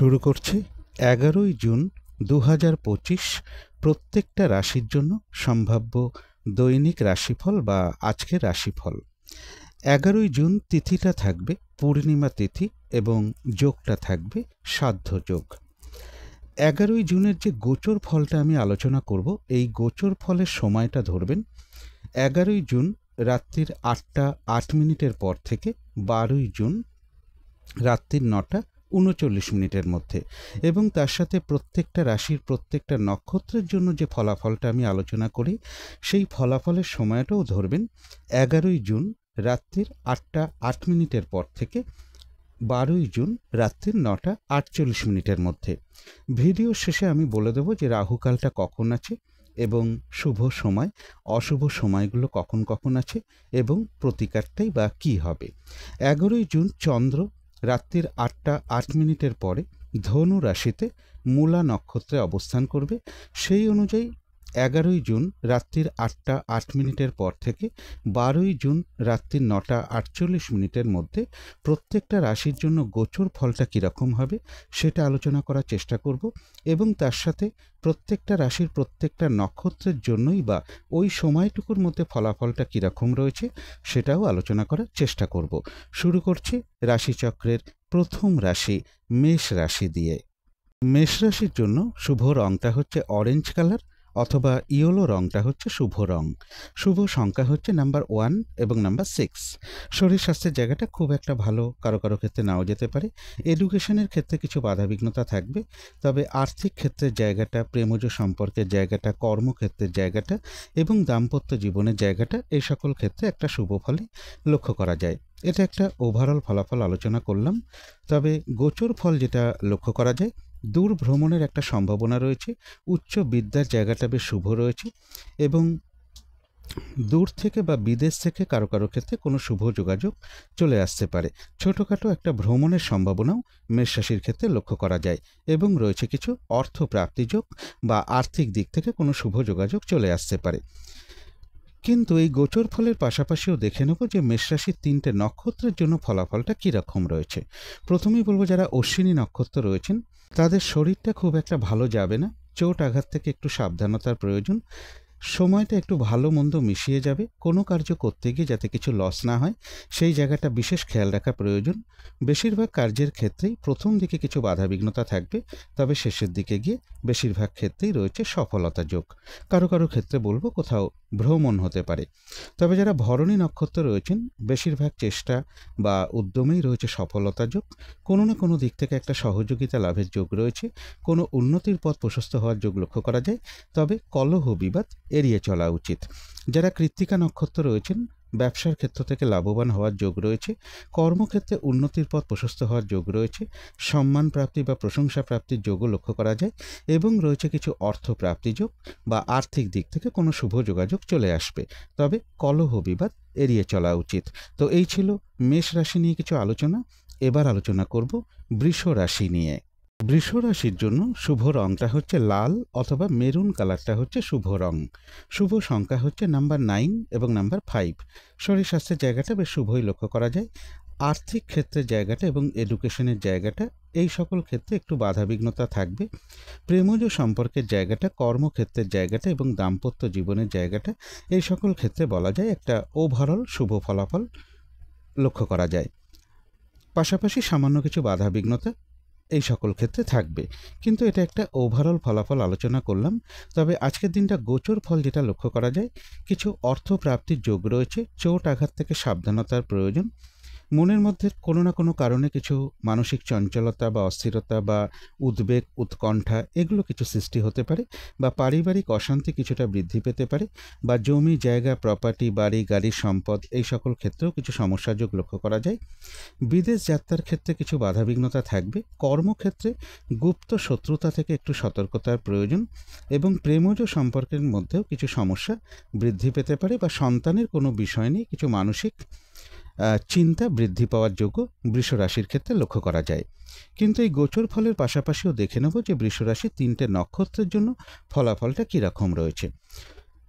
শুরু করছি 11ই জুন 2025 প্রত্যেকটা রাশির জন্য সম্ভাব্য দৈনিক রাশিফল বা আজকের রাশিফল। 11ই জুন তিথিটা থাকবে পূর্ণিমা তিথি এবং যোগটা থাকবে সাধ্য যোগ। 11ই জুনের যে গোচর ফলটা আমি আলোচনা করব, এই গোচর ফলের সময়টা ধরবেন 11ই জুন রাত্রির 8টা 8 মিনিটের পর থেকে 12ই জুন রাত্রির 9টা 39 মিনিটের মধ্যে, এবং তার সাথে প্রত্যেকটা রাশির প্রত্যেকটা নক্ষত্রের জন্য যে ফলাফলটা আমি আলোচনা করি সেই ফলাফলের সময়টাও ধরবেন 11ই জুন রাত্রির 8টা 8 মিনিটের পর থেকে 12ই জুন রাত্রির 9টা 48 মিনিটের মধ্যে। ভিডিও শেষে আমি বলে দেবো যে রাহুকালটা কখন আছে এবং শুভ সময় অশুভ সময়গুলো কখন কখন আছে এবং প্রতিকারটাই বা কী হবে। 11ই জুন চন্দ্র রাত্রির 8টা 8 মিনিটের পরে ধনু রাশিতে মূলা নক্ষত্রে অবস্থান করবে। সেই অনুযায়ী 11ই জুন রাত্রির 8টা 8 মিনিটের পর থেকে 12ই জুন রাত্রির 9টা 48 মিনিটের মধ্যে প্রত্যেকটা রাশির জন্য গোচর ফলটা কীরকম হবে সেটা আলোচনা করার চেষ্টা করব, এবং তার সাথে প্রত্যেকটা রাশির প্রত্যেকটা নক্ষত্রের জন্যই বা ওই সময়টুকুর মধ্যে ফলাফলটা কীরকম রয়েছে সেটাও আলোচনা করার চেষ্টা করব। শুরু করছি রাশিচক্রের প্রথম রাশি মেষ রাশি দিয়ে। মেষ রাশির জন্য শুভ রংটা হচ্ছে অরেঞ্জ কালার অথবা ইয়েলো রংটা হচ্ছে শুভ রং। শুভ সংখ্যা হচ্ছে নাম্বার 1 এবং নাম্বার 6। শরীর স্বাস্থ্যের জায়গাটা খুব একটা ভালো, কারো কারো ক্ষেত্রে নাও যেতে পারে। এডুকেশনের ক্ষেত্রে কিছু বাধাবিঘ্নতা থাকবে, তবে আর্থিক ক্ষেত্রের জায়গাটা, প্রেমজ সম্পর্কের জায়গাটা, কর্মক্ষেত্রের জায়গাটা এবং দাম্পত্য জীবনের জায়গাটা, এই সকল ক্ষেত্রে একটা শুভ ফলই লক্ষ্য করা যায়। এটা একটা ওভারঅল ফলাফল আলোচনা করলাম। তবে গোচর ফল যেটা লক্ষ্য করা যায়, দূর ভ্রমণের একটা সম্ভাবনা রয়েছে, উচ্চ বিদ্যার জায়গাটা বেশ শুভ রয়েছে, এবং দূর থেকে বা বিদেশ থেকে কারো কারো ক্ষেত্রে কোনো শুভ যোগাযোগ চলে আসতে পারে। ছোটোখাটো একটা ভ্রমণের সম্ভাবনাও মেষ রাশির ক্ষেত্রে লক্ষ্য করা যায়, এবং রয়েছে কিছু অর্থ প্রাপ্তিযোগ বা আর্থিক দিক থেকে কোনো শুভ যোগাযোগ চলে আসতে পারে। কিন্তু এই গোচর ফলের পাশাপাশিও দেখে নেব যে মেষ রাশির 3টে নক্ষত্রের জন্য ফলাফলটা কীরকম রয়েছে। প্রথমেই বলবো যারা অশ্বিনী নক্ষত্র রয়েছেন তাদের শরীরটা খুব একটা ভালো যাবে না, চোট আঘাত থেকে একটু সাবধানতার প্রয়োজন। সময়টা একটু ভালো মন্দ মিশিয়ে যাবে, কোনো কার্য করতে গিয়ে যাতে কিছু লস না হয় সেই জায়গাটা বিশেষ খেয়াল রাখা প্রয়োজন। বেশিরভাগ কার্যের ক্ষেত্রেই প্রথম দিকে কিছু বাধাবিঘ্নতা থাকবে, তবে শেষের দিকে গিয়ে বেশিরভাগ ক্ষেত্রেই রয়েছে সফলতা যোগ। কারো কারো ক্ষেত্রে বলবো কোথাও ভ্রমণ হতে পারে। তবে যারা ভরণী নক্ষত্র রয়েছেন বেশিরভাগ চেষ্টা বা উদ্যমেই রয়েছে সফলতা যোগ। কোনো না কোনো দিক থেকে একটা সহযোগিতা লাভের যোগ রয়েছে, কোনো উন্নতির পথ প্রশস্ত হওয়ার যোগ লক্ষ্য করা যায়। তবে কলহ বিবাদ এড়িয়ে চলা উচিত। যারা কৃত্তিকা নক্ষত্র রয়েছেন ব্যবসার ক্ষেত্র থেকে লাভবান হওয়ার যোগ রয়েছে, কর্মক্ষেত্রে উন্নতির পথ প্রশস্ত হওয়ার যোগ রয়েছে, সম্মান প্রাপ্তি বা প্রশংসা প্রাপ্তির যোগও লক্ষ্য করা যায়, এবং রয়েছে কিছু অর্থ প্রাপ্তি যোগ বা আর্থিক দিক থেকে কোনো শুভ যোগাযোগ চলে আসবে। তবে কলহ বিবাদ এড়িয়ে চলা উচিত। তো এই ছিল মেষ রাশি নিয়ে কিছু আলোচনা। এবার আলোচনা করব বৃষ রাশি নিয়ে। বৃষ রাশির জন্য শুভ রংটা হচ্ছে লাল অথবা মেরুন কালারটা হচ্ছে শুভ রং। শুভ সংখ্যা হচ্ছে নাম্বার 9 এবং নাম্বার 5। শরীর স্বাস্থ্যের জায়গাটা বেশ শুভই লক্ষ্য করা যায়। আর্থিক ক্ষেত্রের জায়গাটা এবং এডুকেশনের জায়গাটা, এই সকল ক্ষেত্রে একটু বাধাবিঘ্নতা থাকবে। প্রেমজ সম্পর্কের জায়গাটা, কর্মক্ষেত্রের জায়গাটা এবং দাম্পত্য জীবনের জায়গাটা, এই সকল ক্ষেত্রে বলা যায় একটা ওভারঅল শুভ ফলাফল লক্ষ্য করা যায়। পাশাপাশি সামান্য কিছু বাধাবিঘ্নতা এই সকল ক্ষেত্রে থাকবে, কিন্তু এটা একটা ওভারঅল ফলাফল আলোচনা করলাম। তবে আজকের দিনটা গোচর ফল যেটা লক্ষ্য করা যায়, কিছু অর্থ প্রাপ্তির যোগ রয়েছে, চোট আঘাত থেকে সাবধানতার প্রয়োজন। মনের মধ্যে কোনো না কোনো কারণে কিছু মানসিক চঞ্চলতা বা অস্থিরতা বা উদ্বেগ উৎকণ্ঠা এগুলো কিছু সৃষ্টি হতে পারে, বা পারিবারিক অশান্তি কিছুটা বৃদ্ধি পেতে পারে, বা জমি জায়গা প্রপার্টি বাড়ি গাড়ি সম্পদ এই সকল ক্ষেত্রেও কিছু সমস্যা যোগ লক্ষ্য করা যায়। বিদেশ যাত্রার ক্ষেত্রে কিছু বাধাবিঘ্নতা থাকবে। কর্মক্ষেত্রে গুপ্ত শত্রুতা থেকে একটু সতর্কতার প্রয়োজন, এবং প্রেমজ সম্পর্কের মধ্যেও কিছু সমস্যা বৃদ্ধি পেতে পারে, বা সন্তানের কোনো বিষয় নিয়ে কিছু মানসিক চিন্তা বৃদ্ধি পাওয়ার যোগ্য বৃষ রাশির ক্ষেত্রে লক্ষ্য করা যায়। কিন্তু এই গোচর ফলের পাশাপাশিও দেখে নেব যে বৃষ রাশির 3টে নক্ষত্রের জন্য ফলাফলটা কীরকম রয়েছে।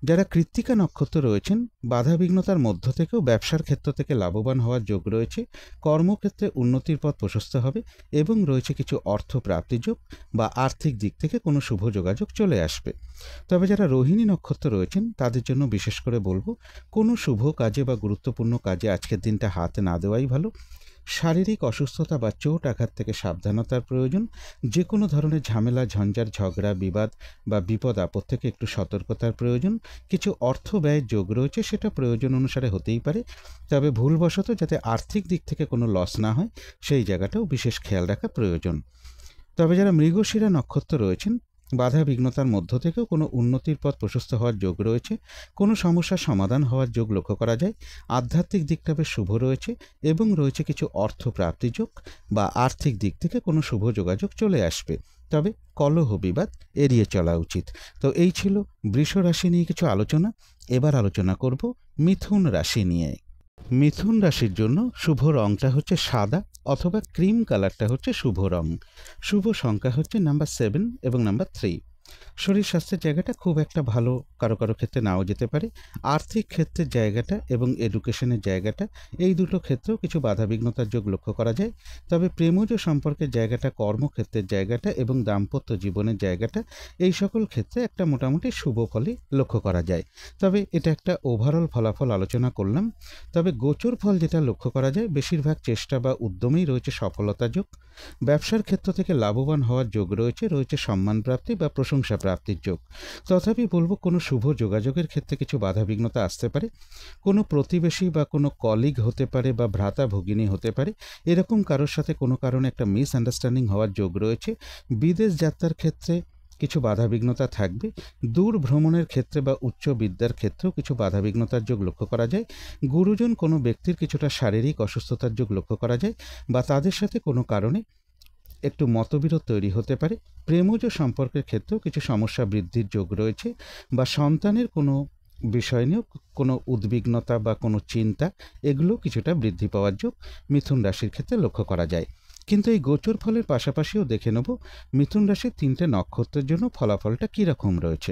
যারা কৃত্তিকা নক্ষত্র রয়েছেন, বাধাবিঘ্নতার মধ্য থেকেও ব্যবসার ক্ষেত্র থেকে লাভবান হওয়ার যোগ রয়েছে, কর্মক্ষেত্রে উন্নতির পথ প্রশস্ত হবে এবং রয়েছে কিছু অর্থ প্রাপ্তিযোগ বা আর্থিক দিক থেকে কোনো শুভ যোগাযোগ চলে আসবে। তবে যারা রোহিণী নক্ষত্র রয়েছেন তাদের জন্য বিশেষ করে বলবো, কোনো শুভ কাজে বা গুরুত্বপূর্ণ কাজে আজকের দিনটা হাত না দেওয়াই ভালো। শারীরিক অসুস্থতা বা চোট আঘাত থেকে সাবধানতার প্রয়োজন। যে কোনো ধরনের ঝামেলা, ঝঞ্ঝাট, ঝগড়া, বিবাদ বা বিপদ আপদ থেকে একটু সতর্কতার প্রয়োজন। কিছু অর্থ ব্যয়ের যোগ রয়েছে, সেটা প্রয়োজন অনুসারে হতেই পারে, তবে ভুলবশত যাতে আর্থিক দিক থেকে কোনো লস না হয় সেই জায়গাটাও বিশেষ খেয়াল রাখা প্রয়োজন। তবে যারা মৃগশিরা নক্ষত্র রয়েছেন, বাধা বিঘ্নতার মধ্য থেকেও কোনো উন্নতির পথ প্রশস্ত হওয়ার যোগ রয়েছে, কোনো সমস্যার সমাধান হওয়ার যোগ লক্ষ্য করা যায়, আধ্যাত্মিক দিকটা বেশ শুভ রয়েছে এবং রয়েছে কিছু অর্থ প্রাপ্তিযোগ বা আর্থিক দিক থেকে কোনো শুভ যোগাযোগ চলে আসবে। তবে কলহ বিবাদ এড়িয়ে চলা উচিত। তো এই ছিল বৃষ রাশি নিয়ে কিছু আলোচনা। এবার আলোচনা করব মিথুন রাশি নিয়ে। মিথুন রাশির জন্য শুভ রংটা হচ্ছে সাদা অথবা ক্রিম কালারটা হচ্ছে শুভ রং। শুভ সংখ্যা হচ্ছে নাম্বার 7 এবং নাম্বার 3। শরীর স্বাস্থ্যের জায়গাটা খুব একটা ভালো কারো কারো ক্ষেত্রে নাও যেতে পারে। আর্থিক ক্ষেত্রের জায়গাটা এবং এডুকেশনের জায়গাটা, এই দুটো ক্ষেত্রেও কিছু বাধাবিঘ্নতার যোগ লক্ষ্য করা যায়। তবে প্রেমজ সম্পর্কের জায়গাটা, কর্মক্ষেত্রের জায়গাটা এবং দাম্পত্য জীবনের জায়গাটা, এই সকল ক্ষেত্রে একটা মোটামুটি শুভ ফলই লক্ষ্য করা যায়। তবে এটা একটা ওভারঅল ফলাফল আলোচনা করলাম। তবে গোচর ফল যেটা লক্ষ্য করা যায়, বেশিরভাগ চেষ্টা বা উদ্যমেই রয়েছে সফলতা যোগ। ব্যবসার ক্ষেত্র থেকে লাভবান হওয়ার যোগ রয়েছে, রয়েছে সম্মান প্রাপ্তি বা প্রশংসা প্রাপ্তির যোগ। তথাপি বলবো, কোনো শুভ যোগাযোগের ক্ষেত্রে কিছু বাধাবিঘ্নতা আসতে পারে। কোনো প্রতিবেশী বা কোনো কলিগ হতে পারে বা ভ্রাতা ভগিনী হতে পারে, এরকম কারোর সাথে কোনো কারণে একটা মিসআন্ডারস্ট্যান্ডিং হওয়ার যোগ রয়েছে। বিদেশ যাত্রার ক্ষেত্রে কিছু বাধাবিঘ্নতা থাকবে। দূর ভ্রমণের ক্ষেত্রে বা উচ্চ বিদ্যার ক্ষেত্রেও কিছু বাধাবিঘ্নতার যোগ লক্ষ্য করা যায়। গুরুজন কোনো ব্যক্তির কিছুটা শারীরিক অসুস্থতার যোগ লক্ষ্য করা যায় বা তাদের সাথে কোনো কারণে একটু মতবিরোধ তৈরি হতে পারে। প্রেমজ সম্পর্কের ক্ষেত্রেও কিছু সমস্যা বৃদ্ধির যোগ রয়েছে বা সন্তানের কোনো বিষয় নিয়েও কোনো উদ্বিগ্নতা বা কোনো চিন্তা, এগুলো কিছুটা বৃদ্ধি পাওয়ার যোগ মিথুন রাশির ক্ষেত্রে লক্ষ্য করা যায়। কিন্তু এই গোচর ফলের পাশাপাশিও দেখে নেব মিথুন রাশির 3টে নক্ষত্রের জন্য ফলাফলটা কীরকম রয়েছে।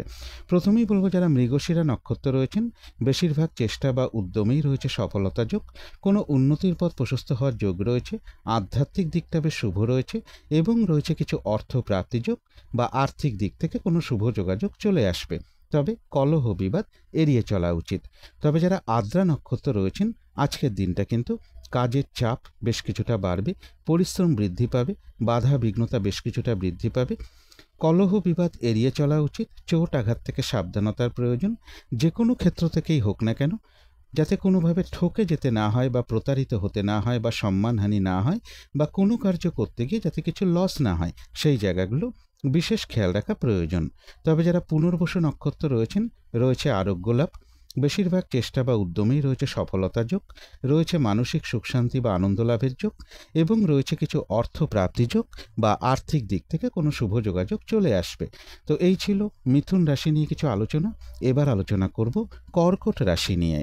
প্রথমেই বলবো, যারা মৃগশিরা নক্ষত্র রয়েছেন, বেশিরভাগ চেষ্টা বা উদ্যমেই রয়েছে সফলতা যোগ। কোনো উন্নতির পথ প্রশস্ত হওয়ার যোগ রয়েছে, আধ্যাত্মিক দিকটা বেশ শুভ রয়েছে এবং রয়েছে কিছু অর্থ প্রাপ্তিযোগ বা আর্থিক দিক থেকে কোনো শুভ যোগাযোগ চলে আসবে। তবে কলহ বিবাদ এড়িয়ে চলা উচিত। তবে যারা আদ্রা নক্ষত্র রয়েছেন, আজকের দিনটা কিন্তু কাজের চাপ বেশ কিছুটা বাড়বে, পরিশ্রম বৃদ্ধি পাবে, বাধা বিঘ্নতা বেশ কিছুটা বৃদ্ধি পাবে। কলহ বিবাদ এড়িয়ে চলা উচিত। চোট আঘাত থেকে সাবধানতার প্রয়োজন। যে কোনো ক্ষেত্র থেকেই হোক না কেন, যাতে কোনোভাবে ঠকে যেতে না হয় বা প্রতারিত হতে না হয় বা সম্মানহানি না হয় বা কোনো কার্য করতে গিয়ে যাতে কিছু লস না হয়, সেই জায়গাগুলো বিশেষ খেয়াল রাখা প্রয়োজন। তবে যারা পুনর্বসু নক্ষত্র রয়েছেন, রয়েছে আরোগ্য লাভ। বেশিরভাগ চেষ্টা বা উদ্যমেই রয়েছে সফলতা যোগ, রয়েছে মানসিক সুখ শান্তি বা আনন্দ লাভের যোগ এবং রয়েছে কিছু অর্থ প্রাপ্তি যোগ বা আর্থিক দিক থেকে কোনো শুভ যোগাযোগ চলে আসবে। তো এই ছিল মিথুন রাশি নিয়ে কিছু আলোচনা। এবার আলোচনা করব কর্কট রাশি নিয়ে।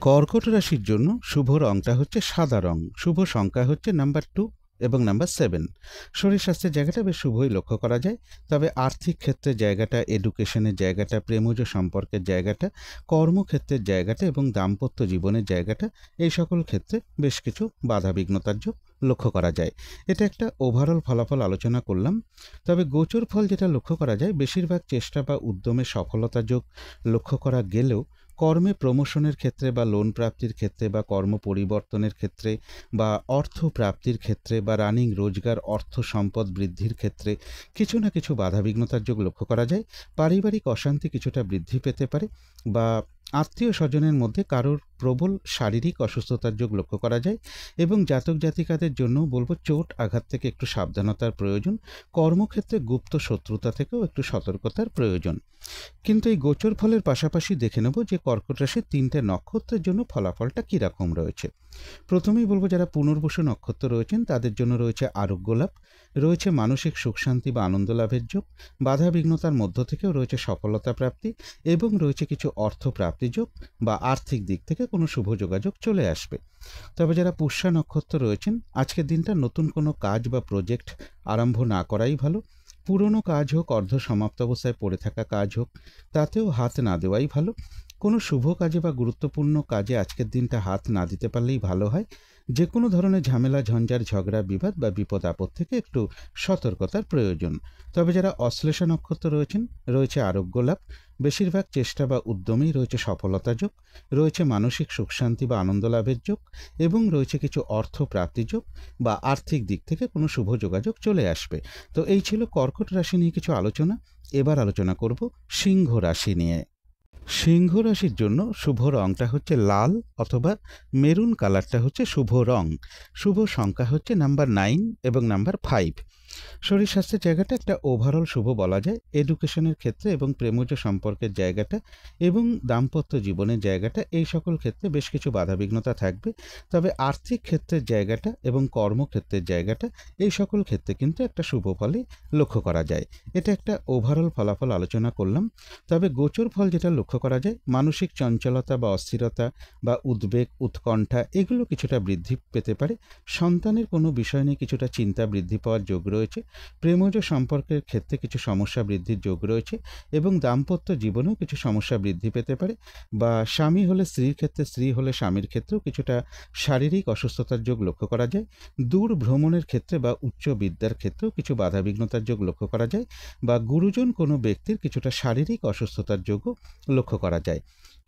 কর্কট রাশির জন্য শুভ রংটা হচ্ছে সাদা রং। শুভ সংখ্যা হচ্ছে নাম্বার 2 এবং নাম্বার 7। শরীর স্বাস্থ্যের জায়গাটা বেশ শুভই লক্ষ্য করা যায়। তবে আর্থিক ক্ষেত্রের জায়গাটা, এডুকেশনের জায়গাটা, প্রেমজ সম্পর্কের জায়গাটা, কর্মক্ষেত্রের জায়গাটা এবং দাম্পত্য জীবনের জায়গাটা, এই সকল ক্ষেত্রে বেশ কিছু বাধাবিঘ্নতার যোগ লক্ষ্য করা যায়। এটা একটা ওভারঅল ফলাফল আলোচনা করলাম। তবে গোচর ফল যেটা লক্ষ্য করা যায়, বেশিরভাগ চেষ্টা বা উদ্যমে সফলতা যোগ লক্ষ্য করা গেলেও কর্মে প্রমোশনের ক্ষেত্রে বা লোন প্রাপ্তির ক্ষেত্রে বা কর্ম পরিবর্তনের ক্ষেত্রে বা অর্থ প্রাপ্তির ক্ষেত্রে বা রানিং রোজগার, অর্থ সম্পদ বৃদ্ধির ক্ষেত্রে কিছু না কিছু বাধাবিঘ্নতার যোগ লক্ষ্য করা যায়। পারিবারিক অশান্তি কিছুটা বৃদ্ধি পেতে পারে বা আত্মীয় স্বজনের মধ্যে কারোর প্রবল শারীরিক অসুস্থতার যোগ লক্ষ্য করা যায় এবং জাতক জাতিকাদের জন্য বলবো, চোট আঘাত থেকে একটু সাবধানতার প্রয়োজন। কর্মক্ষেত্রে গুপ্ত শত্রুতা থেকেও একটু সতর্কতার প্রয়োজন। কিন্তু এই গোচর ফলের পাশাপাশি দেখে নেব যে কর্কট রাশির 3টে নক্ষত্রের জন্য ফলাফলটা কীরকম রয়েছে। প্রথমেই বলবো, যারা পুনর্বসু নক্ষত্র রয়েছেন তাদের জন্য রয়েছে আরোগ্য লাভ, রয়েছে মানসিক সুখ শান্তি বা আনন্দ লাভের যোগ, বাধা বিঘ্নতার মধ্য থেকেও রয়েছে সফলতা প্রাপ্তি এবং রয়েছে কিছু অর্থ প্রাপ্তি যোগ বা আর্থিক দিক থেকে কোনো শুভ যোগাযোগ চলে আসবে। তবে যারা পুষ্যা নক্ষত্র রয়েছেন, আজকের দিনটা নতুন কোনো কাজ বা প্রজেক্ট আরম্ভ না করাই ভালো। পুরনো কাজ হোক, অর্ধ সমাপ্ত অবস্থায় পড়ে থাকা কাজ হোক, তাতেও হাত না দেওয়াই ভালো। কোনো শুভ কাজে বা গুরুত্বপূর্ণ কাজে আজকের দিনটা হাত না দিতে পারলেই ভালো হয়। যে কোনো ধরনের ঝামেলা, ঝঞ্ঝাট, ঝগড়া, বিবাদ বা বিপদ আপদ থেকে একটু সতর্কতার প্রয়োজন। তবে যারা অশ্লেষা নক্ষত্র রয়েছেন, রয়েছে আরোগ্য লাভ, বেশিরভাগ চেষ্টা বা উদ্যমেই রয়েছে সফলতা যোগ, রয়েছে মানসিক সুখ শান্তি বা আনন্দ লাভের যোগ, এবং রয়েছে কিছু অর্থ প্রাপ্তি যোগ বা আর্থিক দিক থেকে কোনো শুভ যোগাযোগ চলে আসবে। তো এই ছিল কর্কট রাশি নিয়ে কিছু আলোচনা। এবার আলোচনা করব সিংহ রাশি নিয়ে। সিংহ রাশির জন্য শুভ রংটা হচ্ছে লাল অথবা মেরুন কালারটা হচ্ছে শুভ রং। শুভ সংখ্যা হচ্ছে নাম্বার 9 এবং নাম্বার 5। শরীর স্বাস্থ্যের জায়গাটা একটা ওভারঅল শুভ বলা যায়। এডুকেশনের ক্ষেত্রে এবং প্রেমজ সম্পর্কের জায়গাটা এবং দাম্পত্য জীবনের জায়গাটা, এই সকল ক্ষেত্রে বেশ কিছু বাধাবিঘ্নতা থাকবে। তবে আর্থিক ক্ষেত্রের জায়গাটা এবং কর্মক্ষেত্রের জায়গাটা, এই সকল ক্ষেত্রে কিন্তু একটা শুভ ফলই লক্ষ্য করা যায়। এটা একটা ওভারঅল ফলাফল আলোচনা করলাম। তবে গোচর ফল যেটা লক্ষ্য করা যায়, মানসিক চঞ্চলতা বা অস্থিরতা বা উদ্বেগ, উৎকণ্ঠা এগুলো কিছুটা বৃদ্ধি পেতে পারে। সন্তানের কোনো বিষয় নিয়ে কিছুটা চিন্তা বৃদ্ধি পাওয়ার যোগ রয়েছে। প্রেমজ সম্পর্কের ক্ষেত্রে কিছু সমস্যা বৃদ্ধির যোগ রয়েছে এবং দাম্পত্য জীবনেও কিছু সমস্যা বৃদ্ধি পেতে পারে। বা স্বামী হলে স্ত্রীর ক্ষেত্রে, স্ত্রী হলে স্বামীর ক্ষেত্রেও কিছুটা শারীরিক অসুস্থতার যোগ লক্ষ্য করা যায়। দূর ভ্রমণের ক্ষেত্রে বা উচ্চ বিদ্যার ক্ষেত্রেও কিছু বাধাবিঘ্নতার যোগ লক্ষ্য করা যায়। বা গুরুজন কোনো ব্যক্তির কিছুটা শারীরিক অসুস্থতার যোগও লক্ষ্য করা যায়।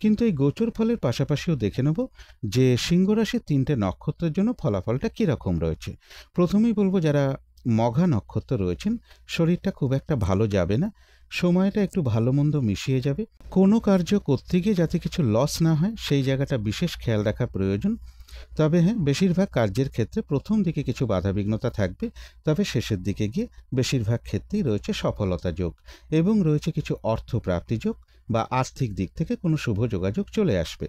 কিন্তু এই গোচর ফলের পাশাপাশিও দেখে নেব যে সিংহ রাশির 3টে নক্ষত্রের জন্য ফলাফলটা কীরকম রয়েছে। প্রথমেই বলবো, যারা মঘা নক্ষত্র রয়েছেন, শরীরটা খুব একটা ভালো যাবে না। সময়টা একটু ভালো মন্দ মিশিয়ে যাবে। কোনো কার্য করতে গিয়ে যাতে কিছু লস না হয়, সেই জায়গাটা বিশেষ খেয়াল রাখা প্রয়োজন। তবে হ্যাঁ, বেশিরভাগ কার্যের ক্ষেত্রে প্রথম দিকে কিছু বাধাবিঘ্নতা থাকবে, তবে শেষের দিকে গিয়ে বেশিরভাগ ক্ষেত্রেই রয়েছে সফলতা যোগ এবং রয়েছে কিছু অর্থ প্রাপ্তি যোগ বা আর্থিক দিক থেকে কোনো শুভ যোগাযোগ চলে আসবে।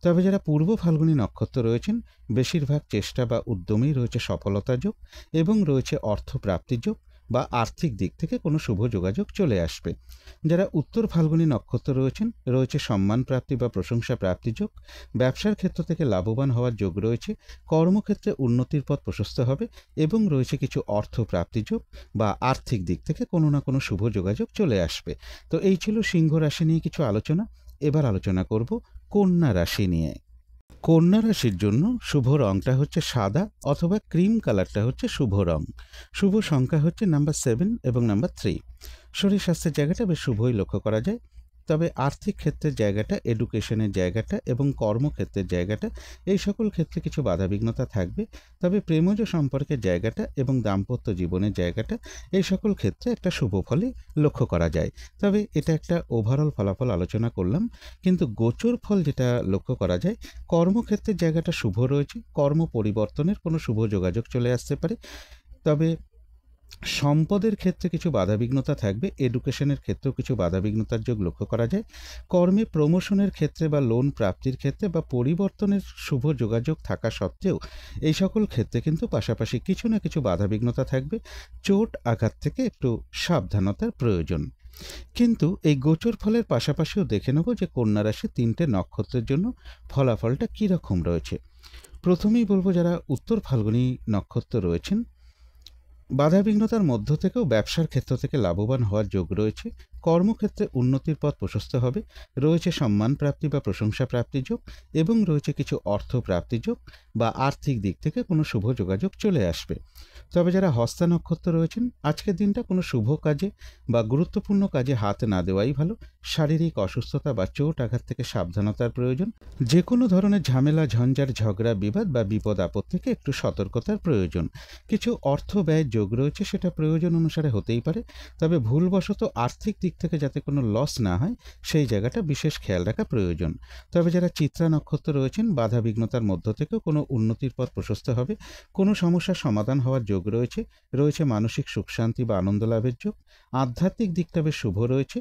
তবে যারা পূর্ব ফাল্গুনী নক্ষত্র রয়েছেন, বেশিরভাগ চেষ্টা বা উদ্যমেই রয়েছে সফলতা যোগ এবং রয়েছে অর্থ প্রাপ্তি যোগ বা আর্থিক দিক থেকে কোনো শুভ যোগাযোগ চলে আসবে। যারা উত্তর ফাল্গুনী নক্ষত্র রয়েছেন, রয়েছে সম্মান প্রাপ্তি বা প্রশংসা প্রাপ্তি যোগ, ব্যবসার ক্ষেত্র থেকে লাভবান হওয়ার যোগ রয়েছে, কর্মক্ষেত্রে উন্নতির পথ প্রশস্ত হবে এবং রয়েছে কিছু অর্থ প্রাপ্তি যোগ বা আর্থিক দিক থেকে কোনো না কোনো শুভ যোগাযোগ চলে আসবে। তো এই ছিল সিংহ রাশি নিয়ে কিছু আলোচনা। এবার আলোচনা করব কন্যা রাশি নিয়ে। কন্যা রাশির জন্য শুভ রংটা হচ্ছে সাদা অথবা ক্রিম কালারটা হচ্ছে শুভ রং। শুভ সংখ্যা হচ্ছে নাম্বার 7 এবং নাম্বার 3। শরীর স্বাস্থ্যের জায়গাটা বেশ শুভই লক্ষ্য করা যায়। তবে আর্থিক ক্ষেত্রের জায়গাটা, এডুকেশনের জায়গাটা এবং কর্মক্ষেত্রের জায়গাটা, এই সকল ক্ষেত্রে কিছু বাধাবিঘ্নতা থাকবে। তবে প্রেমজ সম্পর্কের জায়গাটা এবং দাম্পত্য জীবনের জায়গাটা, এই সকল ক্ষেত্রে একটা শুভ ফলই লক্ষ্য করা যায়। তবে এটা একটা ওভারঅল ফলাফল আলোচনা করলাম। কিন্তু গোচর ফল যেটা লক্ষ্য করা যায়, কর্মক্ষেত্রের জায়গাটা শুভ রয়েছে, কর্ম পরিবর্তনের কোনো শুভ যোগাযোগ চলে আসতে পারে। তবে সম্পদের ক্ষেত্রে কিছু বাধাবিঘ্নতা থাকবে, এডুকেশনের ক্ষেত্রেও কিছু বাধাবিঘ্নতার যোগ লক্ষ্য করা যায়। কর্মে প্রমোশনের ক্ষেত্রে বা লোন প্রাপ্তির ক্ষেত্রে বা পরিবর্তনের শুভ যোগাযোগ থাকা সত্ত্বেও এই সকল ক্ষেত্রে কিন্তু পাশাপাশি কিছু না কিছু বাধাবিঘ্নতা থাকবে। চোট আঘাত থেকে একটু সাবধানতার প্রয়োজন। কিন্তু এই গোচর ফলের পাশাপাশিও দেখে নেব যে কন্যা রাশি 3টে নক্ষত্রের জন্য ফলাফলটা কীরকম রয়েছে। প্রথমেই বলবো, যারা উত্তর ফাল্গুনী নক্ষত্র রয়েছেন, বাধাবিঘ্নতার মধ্য থেকেও ব্যবসার ক্ষেত্র থেকে লাভবান হওয়ার যোগ রয়েছে। কর্মক্ষেত্রে উন্নতির পথ প্রশস্ত হবে, রয়েছে সম্মান প্রাপ্তি বা প্রশংসা প্রাপ্তি যোগ এবং রয়েছে কিছু অর্থ প্রাপ্তি যোগ বা আর্থিক দিক থেকে কোনো শুভ যোগাযোগ চলে আসবে। তবে যারা হস্তা নক্ষত্র রয়েছেন, আজকের দিনটা কোনো শুভ কাজে বা গুরুত্বপূর্ণ কাজে হাত না দেওয়াই ভালো। শারীরিক অসুস্থতা বা চোট আঘাত থেকে সাবধানতার প্রয়োজন। যে কোনো ধরনের ঝামেলা, ঝঞ্ঝাট, ঝগড়া, বিবাদ বা বিপদ আপদ থেকে একটু সতর্কতার প্রয়োজন। কিছু অর্থ ব্যয়ের যোগ রয়েছে, সেটা প্রয়োজন অনুসারে হতেই পারে। তবে ভুলবশত আর্থিক দিক থেকে যাতে কোনো লস না হয়, সেই জায়গাটা বিশেষ খেয়াল রাখা প্রয়োজন। তবে যারা চিত্রা নক্ষত্র রয়েছেন, বাধাবিঘ্নতার মধ্য থেকেও কোনো উন্নতির পথ প্রশস্ত হবে, কোনো সমস্যার সমাধান হওয়ার যোগ রয়েছে, রয়েছে মানসিক সুখ শান্তি বা আনন্দ লাভের যোগ, আধ্যাত্মিক দিকটা বেশ শুভ রয়েছে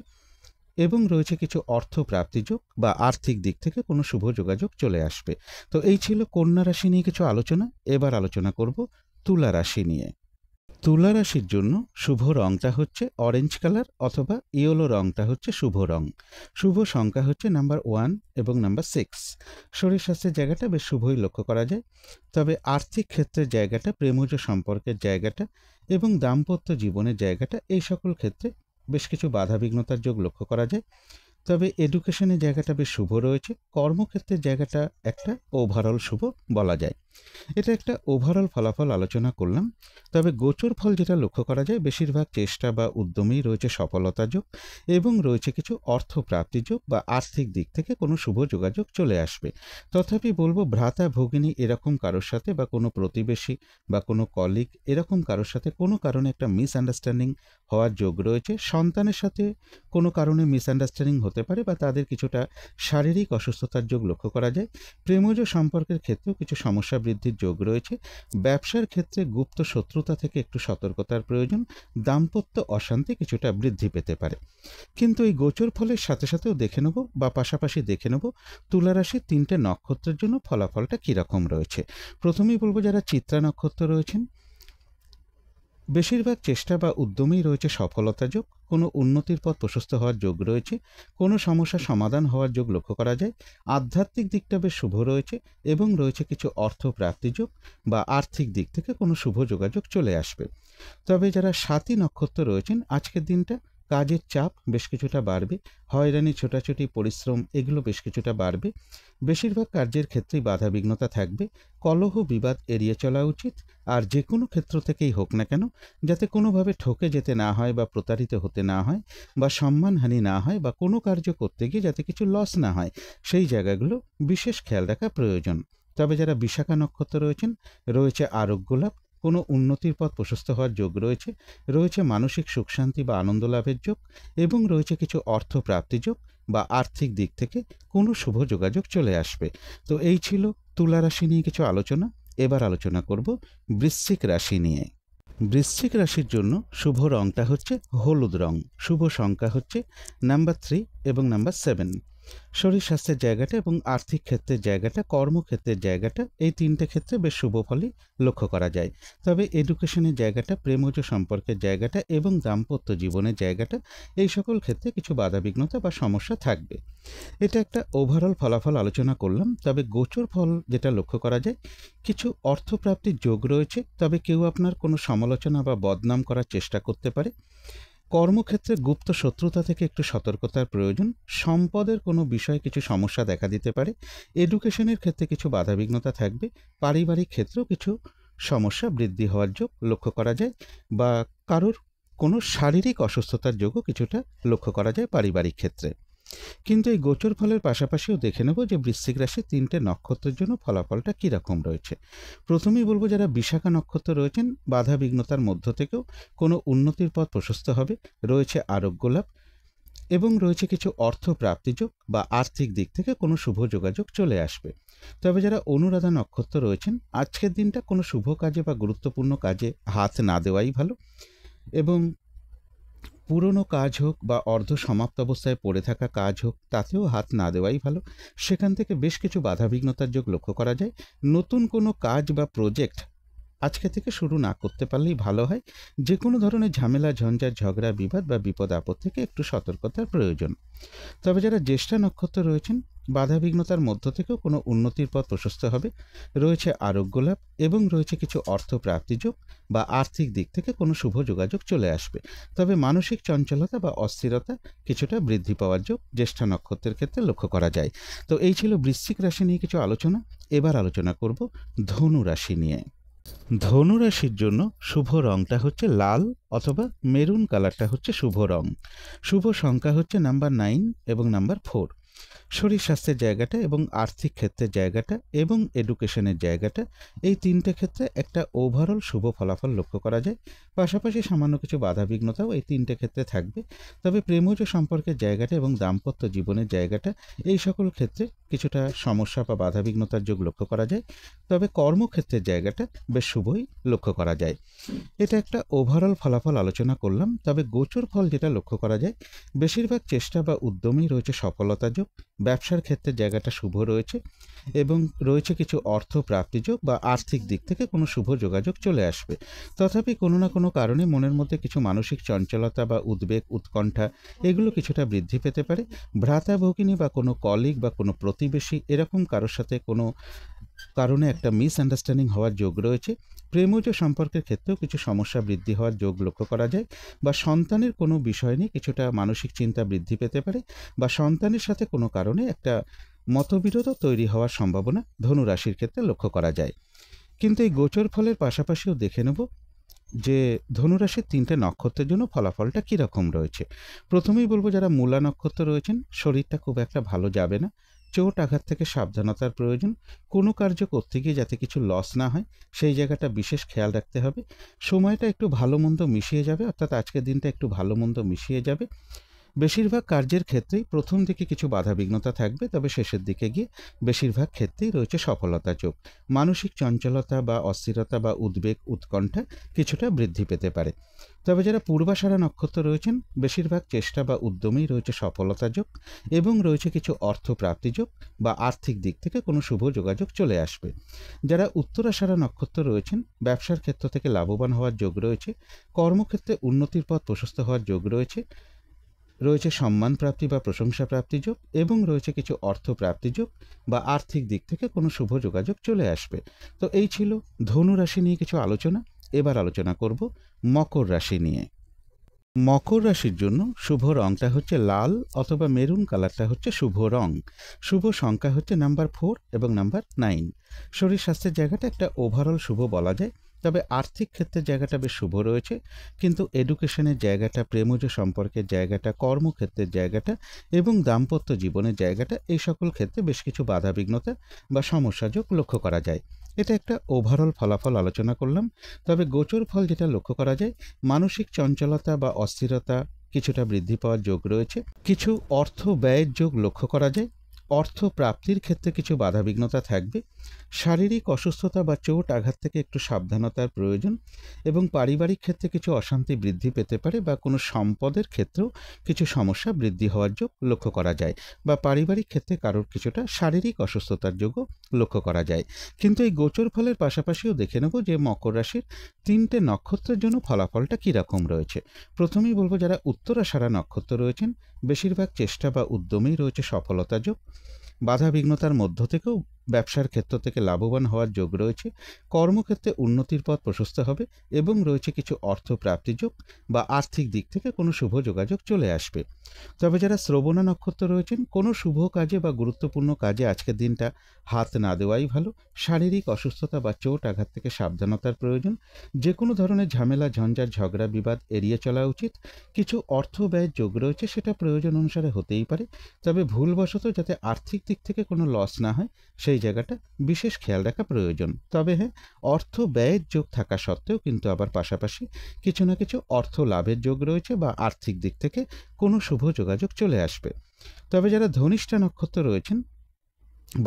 এবং রয়েছে কিছু অর্থ প্রাপ্তি যোগ বা আর্থিক দিক থেকে কোনো শুভ যোগাযোগ চলে আসবে। তো এই ছিল কন্যা রাশি নিয়ে কিছু আলোচনা। এবার আলোচনা করব তুলা রাশি নিয়ে। তুলা রাশির জন্য শুভ রংটা হচ্ছে অরেঞ্জ কালার অথবা ইয়েলো রংটা হচ্ছে শুভ রং। শুভ সংখ্যা হচ্ছে নাম্বার 1 এবং নাম্বার 6। শরীর স্বাস্থ্যের জায়গাটা বেশ শুভই লক্ষ্য করা যায়। তবে আর্থিক ক্ষেত্রের জায়গাটা, প্রেমজ সম্পর্কের জায়গাটা এবং দাম্পত্য জীবনের জায়গাটা, এই সকল ক্ষেত্রে বেশ কিছু বাধাবিঘ্নতার যোগ লক্ষ্য করা যায়। তবে এডুকেশনের জায়গাটা বেশ শুভ রয়েছে। কর্মক্ষেত্রের জায়গাটা একটা ওভারঅল শুভ বলা যায়। এটা একটা ওভারঅল ফলাফল আলোচনা করলাম। তবে গোচর ফল যেটা লক্ষ্য করা যায়, বেশিরভাগ চেষ্টা বা উদ্যমেই রয়েছে সফলতা যোগ এবং রয়েছে কিছু অর্থ প্রাপ্তি যোগ বা আর্থিক দিক থেকে কোনো শুভ যোগাযোগ চলে আসবে। তথাপি বলবো, ভ্রাতা ভগিনী এরকম কারোর সাথে বা কোনো প্রতিবেশী বা কোনো কলিগ এরকম কারোর সাথে কোনো কারণে একটা মিসআন্ডারস্ট্যান্ডিং হওয়ার যোগ রয়েছে। সন্তানের সাথে কোনো কারণে মিসআন্ডারস্ট্যান্ডিং হতে পারে বা তাদের কিছুটা শারীরিক অসুস্থতার যোগ লক্ষ্য করা যায়। প্রেমজ সম্পর্কের ক্ষেত্রেও কিছু সমস্যা বৃদ্ধির যোগ রয়েছে। ব্যবসার ক্ষেত্রে গুপ্ত শত্রুতা থেকে একটু সতর্কতার প্রয়োজন। দাম্পত্য অশান্তি কিছুটা বৃদ্ধি পেতে পারে। কিন্তু এই গোচর ফলের সাথে সাথেও দেখে নেব বা পাশাপাশি দেখে নেব তুলা রাশির 3টে নক্ষত্রের জন্য ফলাফলটা কীরকম রয়েছে। প্রথমেই বলবো, যারা চিত্রা নক্ষত্র রয়েছেন, বেশিরভাগ চেষ্টা বা উদ্যমেই রয়েছে সফলতা যোগ। কোনো উন্নতির পথ প্রশস্ত হওয়ার যোগ রয়েছে। কোনো সমস্যা সমাধান হওয়ার যোগ লক্ষ্য করা যায়। আধ্যাত্মিক দিকটা বেশ শুভ রয়েছে এবং রয়েছে কিছু অর্থ প্রাপ্তি যোগ বা আর্থিক দিক থেকে কোনো শুভ যোগাযোগ চলে আসবে। তবে যারা সাথী নক্ষত্র রয়েছেন, আজকের দিনটা কাজের চাপ বেশ কিছুটা বাড়বে। হয়রানি, ছোটাছুটি, পরিশ্রম এগুলো বেশ কিছুটা বাড়বে। বেশিরভাগ কার্যের ক্ষেত্রেই বাধাবিঘ্নতা থাকবে। কলহ বিবাদ এড়িয়ে চলা উচিত। আর যে কোনো ক্ষেত্র থেকেই হোক না কেন, যাতে কোনোভাবে ঠকে যেতে না হয় বা প্রতারিত হতে না হয় বা সম্মানহানি না হয় বা কোনো কার্য করতে গিয়ে যাতে কিছু লস না হয়, সেই জায়গাগুলো বিশেষ খেয়াল রাখা প্রয়োজন। তবে যারা বিশাখা নক্ষত্র রয়েছেন, রয়েছে আরোগ্য লাভ, কোনো উন্নতির পথ প্রশস্ত হওয়ার যোগ রয়েছে। রয়েছে মানসিক সুখ শান্তি বা আনন্দ লাভের যোগ এবং রয়েছে কিছু অর্থ প্রাপ্তি যোগ বা আর্থিক দিক থেকে কোনো শুভ যোগাযোগ চলে আসবে। তো এই ছিল তুলা রাশি নিয়ে কিছু আলোচনা। এবার আলোচনা করব বৃশ্চিক রাশি নিয়ে। বৃশ্চিক রাশির জন্য শুভ রংটা হচ্ছে হলুদ রং। শুভ সংখ্যা হচ্ছে নাম্বার 3 এবং নাম্বার 7। শরীর স্বাস্থ্যের জায়গাটা এবং আর্থিক ক্ষেত্রের জায়গাটা, কর্মক্ষেত্রের জায়গাটা, এই 3টে ক্ষেত্রে বেশ শুভ ফলই লক্ষ্য করা যায়। তবে এডুকেশনের জায়গাটা, প্রেমজ সম্পর্কের জায়গাটা এবং দাম্পত্য জীবনের জায়গাটা, এই সকল ক্ষেত্রে কিছু বাধাবিঘ্নতা বা সমস্যা থাকবে। এটা একটা ওভারঅল ফলাফল আলোচনা করলাম। তবে গোচর ফল যেটা লক্ষ্য করা যায়, কিছু অর্থপ্রাপ্তির যোগ রয়েছে। তবে কেউ আপনার কোনো সমালোচনা বা বদনাম করার চেষ্টা করতে পারে। কর্মক্ষেত্রে গুপ্ত শত্রুতা থেকে একটু সতর্কতার প্রয়োজন। সম্পদের কোনো বিষয়ে কিছু সমস্যা দেখা দিতে পারে। এডুকেশনের ক্ষেত্রে কিছু বাধাবিঘ্নতা থাকবে। পারিবারিক ক্ষেত্রেও কিছু সমস্যা বৃদ্ধি হওয়ার যোগ লক্ষ্য করা যায় বা কারোর কোনো শারীরিক অসুস্থতার যোগও কিছুটা লক্ষ্য করা যায় পারিবারিক ক্ষেত্রে। কিন্তু এই গোচর ফলের পাশাপাশিও দেখে নেব যে বৃশ্চিক রাশির 3টে নক্ষত্রের জন্য ফলাফলটা কীরকম রয়েছে। প্রথমেই বলবো, যারা বিশাখা নক্ষত্র রয়েছেন, বাধা বিঘ্নতার মধ্য থেকেও কোনো উন্নতির পথ প্রশস্ত হবে। রয়েছে আরোগ্য লাভ এবং রয়েছে কিছু অর্থ প্রাপ্তিযোগ বা আর্থিক দিক থেকে কোনো শুভ যোগাযোগ চলে আসবে। তবে যারা অনুরাধা নক্ষত্র রয়েছেন, আজকের দিনটা কোনো শুভ কাজে বা গুরুত্বপূর্ণ কাজে হাত না দেওয়াই ভালো এবং পুরনো কাজ হোক বা অর্ধ সমাপ্ত অবস্থায় পড়ে থাকা কাজ হোক, তাতেও হাত না দেওয়াই ভালো। সেখান থেকে বেশ কিছু বাধাবিঘ্নতার যোগ লক্ষ্য করা যায়। নতুন কোনো কাজ বা প্রজেক্ট আজকে থেকে শুরু না করতে পারলেই ভালো হয়। যে কোনো ধরনের ঝামেলা, ঝঞ্ঝাট, ঝগড়া, বিবাদ বা বিপদ আপদ থেকে একটু সতর্কতার প্রয়োজন। তবে যারা জ্যেষ্ঠা নক্ষত্র রয়েছেন, বাধাবিঘ্নতার মধ্য থেকেও কোনো উন্নতির পথ প্রশস্ত হবে। রয়েছে আরোগ্য লাভ এবং রয়েছে কিছু অর্থ প্রাপ্তিযোগ বা আর্থিক দিক থেকে কোনো শুভ যোগাযোগ চলে আসবে। তবে মানসিক চঞ্চলতা বা অস্থিরতা কিছুটা বৃদ্ধি পাওয়ার যোগ জ্যেষ্ঠা নক্ষত্রের ক্ষেত্রে লক্ষ্য করা যায়। তো এই ছিল বৃশ্চিক রাশি নিয়ে কিছু আলোচনা। এবার আলোচনা করব ধনু রাশি নিয়ে। ধনু রাশির জন্য শুভ রংটা হচ্ছে লাল অথবা মেরুন কালারটা হচ্ছে শুভ রং। শুভ সংখ্যা হচ্ছে নাম্বার 9 এবং নাম্বার 4। শরীর স্বাস্থ্যের জায়গাটা এবং আর্থিক ক্ষেত্রের জায়গাটা এবং এডুকেশনের জায়গাটা, এই 3টে ক্ষেত্রে একটা ওভারঅল শুভ ফলাফল লক্ষ্য করা যায়। পাশাপাশি সামান্য কিছু বাধাবিঘ্নতাও এই 3টে ক্ষেত্রে থাকবে। তবে প্রেমজ সম্পর্কের জায়গাটা এবং দাম্পত্য জীবনের জায়গাটা, এই সকল ক্ষেত্রে কিছুটা সমস্যা বা বাধাবিঘ্নতার যোগ লক্ষ্য করা যায়। তবে কর্মক্ষেত্রের জায়গাটা বেশ শুভই লক্ষ্য করা যায়। এটা একটা ওভারঅল ফলাফল আলোচনা করলাম। তবে গোচর ফল যেটা লক্ষ্য করা যায়, বেশিরভাগ চেষ্টা বা উদ্যমেই রয়েছে সফলতা যোগ। ব্যবসার ক্ষেত্রে জায়গাটা শুভ রয়েছে এবং রয়েছে কিছু অর্থ প্রাপ্তিযোগ বা আর্থিক দিক থেকে কোনো শুভ যোগাযোগ চলে আসবে। তথাপি কোনো না কোনো কারণে মনের মধ্যে কিছু মানসিক চঞ্চলতা বা উদ্বেগ, উৎকণ্ঠা এগুলো কিছুটা বৃদ্ধি পেতে পারে। ভ্রাতা ভগিনী বা কোনো কলিগ বা কোনো প্রতিবেশী এরকম কারোর সাথে কোনো কারণে একটা মিসআন্ডারস্ট্যান্ডিং হওয়ার যোগ রয়েছে। প্রেমজ সম্পর্কের ক্ষেত্রেও কিছু সমস্যা বৃদ্ধি হওয়ার যোগ লক্ষ্য করা যায়, বা সন্তানের কোনো বিষয় নিয়ে কিছুটা মানসিক চিন্তা বৃদ্ধি পেতে পারে, বা সন্তানের সাথে কোনো কারণে একটা মতবিরোধও তৈরি হওয়ার সম্ভাবনা ধনুরাশির ক্ষেত্রে লক্ষ্য করা যায়। কিন্তু এই গোচর ফলের পাশাপাশিও দেখে নেব যে ধনুরাশির 3টে নক্ষত্রের জন্য ফলাফলটা কীরকম রয়েছে। প্রথমেই বলবো, যারা মূলা নক্ষত্র রয়েছেন শরীরটা খুব একটা ভালো যাবে না, চোট আঘাত থেকে সাবধানতার প্রয়োজন। কোনো কার্য করতে গিয়ে যাতে কিছু লস না হয় সেই জায়গাটা বিশেষ খেয়াল রাখতে হবে। সময়টা একটু ভালো মন্দ মিশিয়ে যাবে, অর্থাৎ আজকের দিনটা একটু ভালো মন্দ মিশিয়ে যাবে। বেশিরভাগ কার্যের ক্ষেত্রেই প্রথম দিকে কিছু বাধাবিঘ্নতা থাকবে, তবে শেষের দিকে গিয়ে বেশিরভাগ ক্ষেত্রেই রয়েছে সফলতা যোগ। মানসিক চঞ্চলতা বা অস্থিরতা বা উদ্বেগ উৎকণ্ঠা কিছুটা বৃদ্ধি পেতে পারে। তবে যারা পূর্বাষাঢ়া নক্ষত্র রয়েছেন বেশিরভাগ চেষ্টা বা উদ্যমেই রয়েছে সফলতা যোগ, এবং রয়েছে কিছু অর্থ প্রাপ্তি যোগ বা আর্থিক দিক থেকে কোনো শুভ যোগাযোগ চলে আসবে। যারা উত্তরাষাঢ়া নক্ষত্র রয়েছেন ব্যবসার ক্ষেত্র থেকে লাভবান হওয়ার যোগ রয়েছে, কর্মক্ষেত্রে উন্নতির পথ প্রশস্ত হওয়ার যোগ রয়েছে, রয়েছে সম্মান প্রাপ্তি বা প্রশংসা প্রাপ্তি যোগ, এবং রয়েছে কিছু অর্থ প্রাপ্তি যোগ বা আর্থিক দিক থেকে কোনো শুভ যোগাযোগ চলে আসবে। তো এই ছিল ধনু রাশি নিয়ে কিছু আলোচনা। এবার আলোচনা করব মকর রাশি নিয়ে। মকর রাশির জন্য শুভ রংটা হচ্ছে লাল অথবা মেরুন কালারটা হচ্ছে শুভ রং। শুভ সংখ্যা হচ্ছে নাম্বার 4 এবং নাম্বার 9। শরীর স্বাস্থ্যের জায়গাটা একটা ওভারঅল শুভ বলা যায়, তবে আর্থিক ক্ষেত্রের জায়গাটা বেশ শুভ রয়েছে, কিন্তু এডুকেশনের জায়গাটা, প্রেমজ সম্পর্কের জায়গাটা, কর্মক্ষেত্রের জায়গাটা এবং দাম্পত্য জীবনের জায়গাটা, এই সকল ক্ষেত্রে বেশ কিছু বাধাবিঘ্নতা বা সমস্যাযোগ লক্ষ্য করা যায়। এটা একটা ওভারঅল ফলাফল আলোচনা করলাম। তবে গোচর ফল যেটা লক্ষ্য করা যায়, মানসিক চঞ্চলতা বা অস্থিরতা কিছুটা বৃদ্ধি পাওয়ার যোগ রয়েছে, কিছু অর্থ ব্যয়ের যোগ লক্ষ্য করা যায়, অর্থ প্রাপ্তির ক্ষেত্রে কিছু বাধাবিঘ্নতা থাকবে, শারীরিক অসুস্থতা বা চোট আঘাত থেকে একটু সাবধানতার প্রয়োজন, এবং পারিবারিক ক্ষেত্রে কিছু অশান্তি বৃদ্ধি পেতে পারে বা কোনো সম্পদের ক্ষেত্রেও কিছু সমস্যা বৃদ্ধি হওয়ার যোগ লক্ষ্য করা যায়, বা পারিবারিক ক্ষেত্রে কারোর কিছুটা শারীরিক অসুস্থতার যোগও লক্ষ্য করা যায়। কিন্তু এই গোচর ফলের পাশাপাশিও দেখে নেব যে মকর রাশির 3টে নক্ষত্রের জন্য ফলাফলটা কীরকম রয়েছে। প্রথমেই বলবো, যারা উত্তরাষাঢ়া নক্ষত্র রয়েছেন বেশিরভাগ চেষ্টা বা উদ্যমেই রয়েছে সফলতা যোগ, বাধাবিঘ্নতার মধ্য থেকেও ব্যবসার ক্ষেত্র থেকে লাভবান হওয়ার যোগ রয়েছে, কর্মক্ষেত্রে উন্নতির পথ প্রশস্ত হবে, এবং রয়েছে কিছু অর্থ প্রাপ্তি যোগ বা আর্থিক দিক থেকে কোনো শুভ যোগাযোগ চলে আসবে। তবে যারা শ্রবণা নক্ষত্র রয়েছেন কোনো শুভ কাজে বা গুরুত্বপূর্ণ কাজে আজকের দিনটা হাত না দেওয়াই ভালো। শারীরিক অসুস্থতা বা চোট আঘাত থেকে সাবধানতার প্রয়োজন। যে কোনো ধরনের ঝামেলা ঝঞ্ঝাট ঝগড়া বিবাদ এড়িয়ে চলা উচিত। কিছু অর্থ ব্যয়ের যোগ রয়েছে, সেটা প্রয়োজন অনুসারে হতেই পারে, তবে ভুলবশত যাতে আর্থিক দিক থেকে কোনো লস না হয় সেই জায়গাটা বিশেষ খেয়াল রাখা প্রয়োজন। তবে হ্যাঁ, অর্থ ব্যয়ের যোগ থাকা সত্ত্বেও কিন্তু আবার পাশাপাশি কিছু না কিছু অর্থ লাভের যোগ রয়েছে বা আর্থিক দিক থেকে কোনো শুভ যোগাযোগ চলে আসবে। তবে যারা ধনিষ্ঠা নক্ষত্র রয়েছেন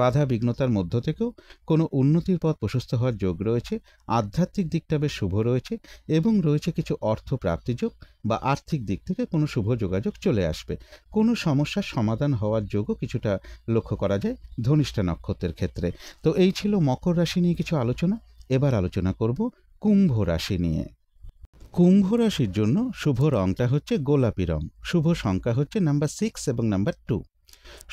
বাধা বিঘ্নতার মধ্য থেকেও কোনো উন্নতির পথ প্রশস্ত হওয়ার যোগ রয়েছে, আধ্যাত্মিক দিকটা বেশ শুভ রয়েছে, এবং রয়েছে কিছু অর্থ প্রাপ্তি যোগ বা আর্থিক দিক থেকে কোনো শুভ যোগাযোগ চলে আসবে। কোনো সমস্যার সমাধান হওয়ার যোগও কিছুটা লক্ষ্য করা যায় ধনিষ্ঠা নক্ষত্রের ক্ষেত্রে। তো এই ছিল মকর রাশি নিয়ে কিছু আলোচনা। এবার আলোচনা করব কুম্ভ রাশি নিয়ে। কুম্ভ রাশির জন্য শুভ রংটা হচ্ছে গোলাপি রং। শুভ সংখ্যা হচ্ছে নাম্বার 6 এবং নাম্বার 2।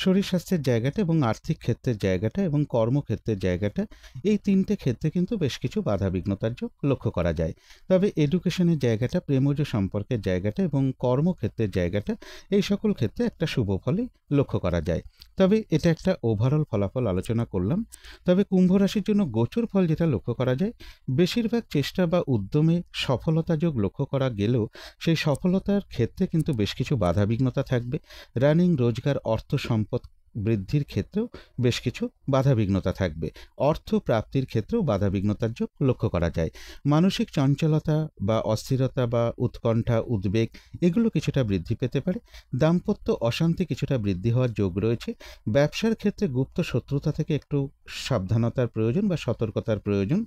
শরীর স্বাস্থ্যের জায়গাটা এবং আর্থিক ক্ষেত্রের জায়গাটা এবং কর্মক্ষেত্রের জায়গাটা, এই 3টে ক্ষেত্রে কিন্তু বেশ কিছু বাধাবিঘ্নতার যোগ লক্ষ্য করা যায়। তবে এডুকেশনের জায়গাটা, প্রেমজ সম্পর্কের জায়গাটা এবং কর্মক্ষেত্রের জায়গাটা, এই সকল ক্ষেত্রে একটা শুভ ফলই লক্ষ্য করা যায়। তবে এটা একটা ওভারঅল ফলাফল আলোচনা করলাম। তবে কুম্ভ রাশির জন্য গোচর ফল যেটা লক্ষ্য করা যায়, বেশিরভাগ চেষ্টা বা উদ্যমে সফলতা যোগ লক্ষ্য করা গেলেও সেই সফলতার ক্ষেত্রে কিন্তু বেশ কিছু বাধাবিঘ্নতা থাকবে। রানিং রোজগার অর্থ সম্পদ বৃদ্ধির ক্ষেত্রেও বেশ কিছু বাধাবিঘ্নতা থাকবে। অর্থ প্রাপ্তির ক্ষেত্রেও বাধাবিঘ্নতার যোগ লক্ষ্য করা যায়। মানসিক চঞ্চলতা বা অস্থিরতা বা উৎকণ্ঠা উদ্বেগ এগুলো কিছুটা বৃদ্ধি পেতে পারে। দাম্পত্য অশান্তি কিছুটা বৃদ্ধি হওয়ার যোগ রয়েছে। ব্যবসার ক্ষেত্রে গুপ্ত শত্রুতা থেকে একটু সাবধানতার প্রয়োজন বা সতর্কতার প্রয়োজন,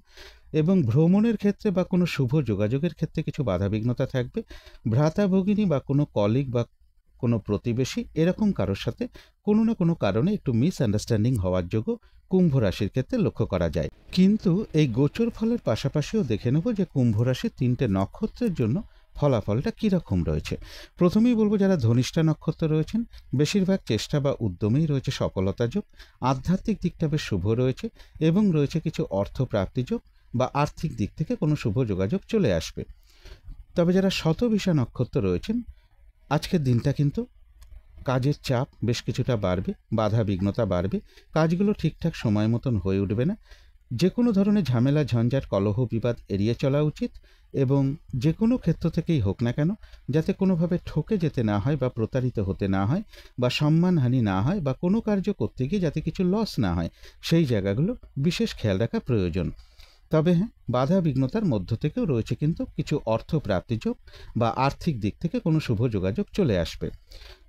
এবং ভ্রমণের ক্ষেত্রে বা কোনো শুভ যোগাযোগের ক্ষেত্রে কিছু বাধাবিঘ্নতা থাকবে। ভ্রাতা ভগিনী বা কোনো কলিগ বা কোনো প্রতিবেশী এরকম কারোর সাথে কোনো না কোনো কারণে একটু মিসআন্ডারস্ট্যান্ডিং হওয়ার যোগও কুম্ভ রাশির ক্ষেত্রে লক্ষ্য করা যায়। কিন্তু এই গোচর ফলের পাশাপাশিও দেখে নেব যে কুম্ভ রাশির 3টে নক্ষত্রের জন্য ফলাফলটা কীরকম রয়েছে। প্রথমেই বলবো, যারা ধনিষ্ঠা নক্ষত্র রয়েছেন বেশিরভাগ চেষ্টা বা উদ্যমেই রয়েছে সফলতা যোগ, আধ্যাত্মিক দিকটা বেশ শুভ রয়েছে, এবং রয়েছে কিছু অর্থ প্রাপ্তি যোগ বা আর্থিক দিক থেকে কোনো শুভ যোগাযোগ চলে আসবে। তবে যারা শতবিশা নক্ষত্র রয়েছেন, আজকের দিনটা কিন্তু কাজের চাপ বেশ কিছুটা বাড়বে, বাধা বিঘ্নতা বাড়বে, কাজগুলো ঠিকঠাক সময় মতন হয়ে উঠবে না। যে কোনো ধরনের ঝামেলা ঝঞ্ঝাট কলহ বিবাদ এড়িয়ে চলা উচিত এবং যে কোনো ক্ষেত্র থেকেই হোক না কেন যাতে কোনোভাবে ঠকে যেতে না হয় বা প্রতারিত হতে না হয় বা সম্মানহানি না হয় বা কোনো কার্য করতে গিয়ে যাতে কিছু লস না হয়, সেই জায়গাগুলো বিশেষ খেয়াল রাখা প্রয়োজন। তবে হ্যাঁ, বাধা বিঘ্নতার মধ্য থেকেও রয়েছে কিন্তু কিছু অর্থ প্রাপ্তিযোগ বা আর্থিক দিক থেকে কোনো শুভ যোগাযোগ চলে আসবে।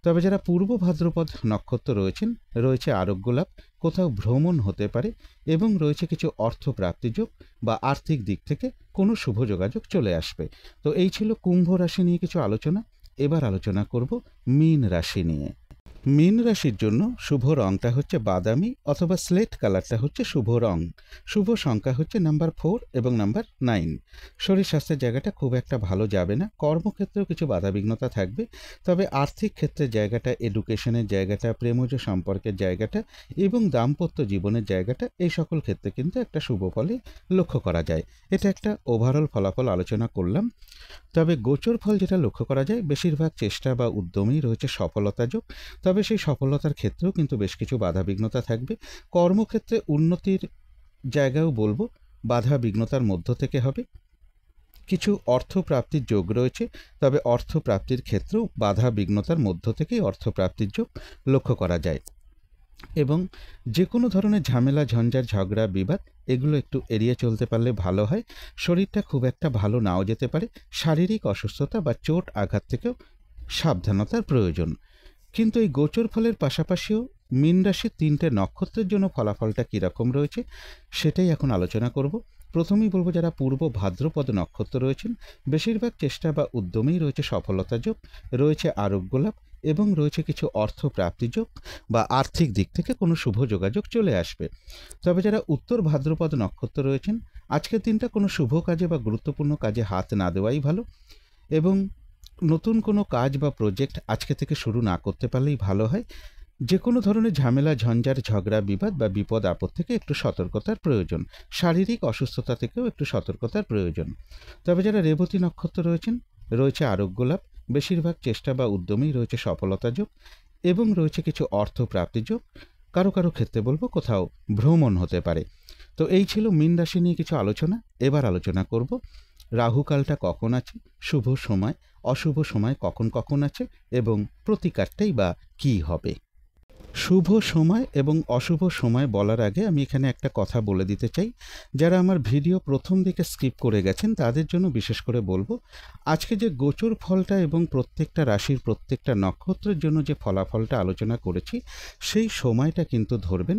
তবে যারা পূর্ব ভাদ্রপদ নক্ষত্র রয়েছেন, রয়েছে আরোগ্য লাভ, কোথাও ভ্রমণ হতে পারে এবং রয়েছে কিছু অর্থ প্রাপ্তিযোগ বা আর্থিক দিক থেকে কোনো শুভ যোগাযোগ চলে আসবে। তো এই ছিল কুম্ভ রাশি নিয়ে কিছু আলোচনা। এবার আলোচনা করব মীন রাশি নিয়ে। মীন রাশির জন্য শুভ রংটা হচ্ছে বাদামি অথবা স্লেট কালারটা হচ্ছে শুভ রং। শুভ সংখ্যা হচ্ছে নাম্বার 4 এবং নাম্বার 9। শরীর স্বাস্থ্যের জায়গাটা খুব একটা ভালো যাবে না, কর্মক্ষেত্রেও কিছু বাধাবিঘ্নতা থাকবে। তবে আর্থিক ক্ষেত্রের জায়গাটা, এডুকেশনের জায়গাটা, প্রেমজ সম্পর্কের জায়গাটা এবং দাম্পত্য জীবনের জায়গাটা, এই সকল ক্ষেত্রে কিন্তু একটা শুভ ফলই লক্ষ্য করা যায়। এটা একটা ওভারঅল ফলাফল আলোচনা করলাম। তবে গোচর ফল যেটা লক্ষ্য করা যায়, বেশিরভাগ চেষ্টা বা উদ্যমেই রয়েছে সফলতা যোগ। তবে সেই সফলতার ক্ষেত্রেও কিন্তু বেশ কিছু বাধাবিঘ্নতা থাকবে। কর্মক্ষেত্রে উন্নতির জায়গাও বলবো বাধা বিঘ্নতার মধ্য থেকে হবে। কিছু অর্থ প্রাপ্তির যোগ রয়েছে, তবে অর্থ প্রাপ্তির ক্ষেত্রেও বাধা বিঘ্নতার মধ্য থেকেই অর্থ প্রাপ্তির যোগ লক্ষ্য করা যায়। এবং যে কোনো ধরনের ঝামেলা ঝঞ্ঝাট ঝগড়া বিবাদ এগুলো একটু এড়িয়ে চলতে পারলে ভালো হয়। শরীরটা খুব একটা ভালো নাও যেতে পারে, শারীরিক অসুস্থতা বা চোট আঘাত থেকেও সাবধানতার প্রয়োজন। কিন্তু এই গোচর ফলের পাশাপাশিও মীন রাশির 3টে নক্ষত্রের জন্য ফলাফলটা কীরকম রয়েছে সেটাই এখন আলোচনা করব। প্রথমেই বলবো যারা পূর্ব ভাদ্রপদ নক্ষত্র রয়েছেন, বেশিরভাগ চেষ্টা বা উদ্যমেই রয়েছে সফলতা যোগ, রয়েছে আরোগ্য লাভ এবং রয়েছে কিছু অর্থ প্রাপ্তি যোগ বা আর্থিক দিক থেকে কোনো শুভ যোগাযোগ চলে আসবে। তবে যারা উত্তর ভাদ্রপদ নক্ষত্র রয়েছেন, আজকের দিনটা কোনো শুভ কাজে বা গুরুত্বপূর্ণ কাজে হাত না দেওয়াই ভালো এবং নতুন কোনো কাজ বা প্রজেক্ট আজকে থেকে শুরু না করতে পারলেই ভালো হয়। যে কোনো ধরনের ঝামেলা ঝঞ্ঝাট ঝগড়া বিবাদ বা বিপদ আপদ থেকে একটু সতর্কতার প্রয়োজন, শারীরিক অসুস্থতা থেকেও একটু সতর্কতার প্রয়োজন। তবে যারা রেবতী নক্ষত্র রয়েছেন, রয়েছে আরোগ্য লাভ, বেশিরভাগ চেষ্টা বা উদ্যমেই রয়েছে সফলতা যোগ এবং রয়েছে কিছু অর্থ প্রাপ্তি যোগ। কারো কারো ক্ষেত্রে বলবো কোথাও ভ্রমণ হতে পারে। তো এই ছিল মীন রাশি নিয়ে কিছু আলোচনা। এবার আলোচনা করব রাহুকালটা কখন আছে, শুভ সময় অশুভ সময় কখন কখন আছে এবং প্রতিকারটাই বা কী হবে। শুভ সময় এবং অশুভ সময় বলার আগে আমি এখানে একটা কথা বলে দিতে চাই। যারা আমার ভিডিও প্রথম দিকে স্কিপ করে গেছেন তাদের জন্য বিশেষ করে বলবো, আজকে যে গোচর ফলটা এবং প্রত্যেকটা রাশির প্রত্যেকটা নক্ষত্রের জন্য যে ফলাফলটা আলোচনা করেছি, সেই সময়টা কিন্তু ধরবেন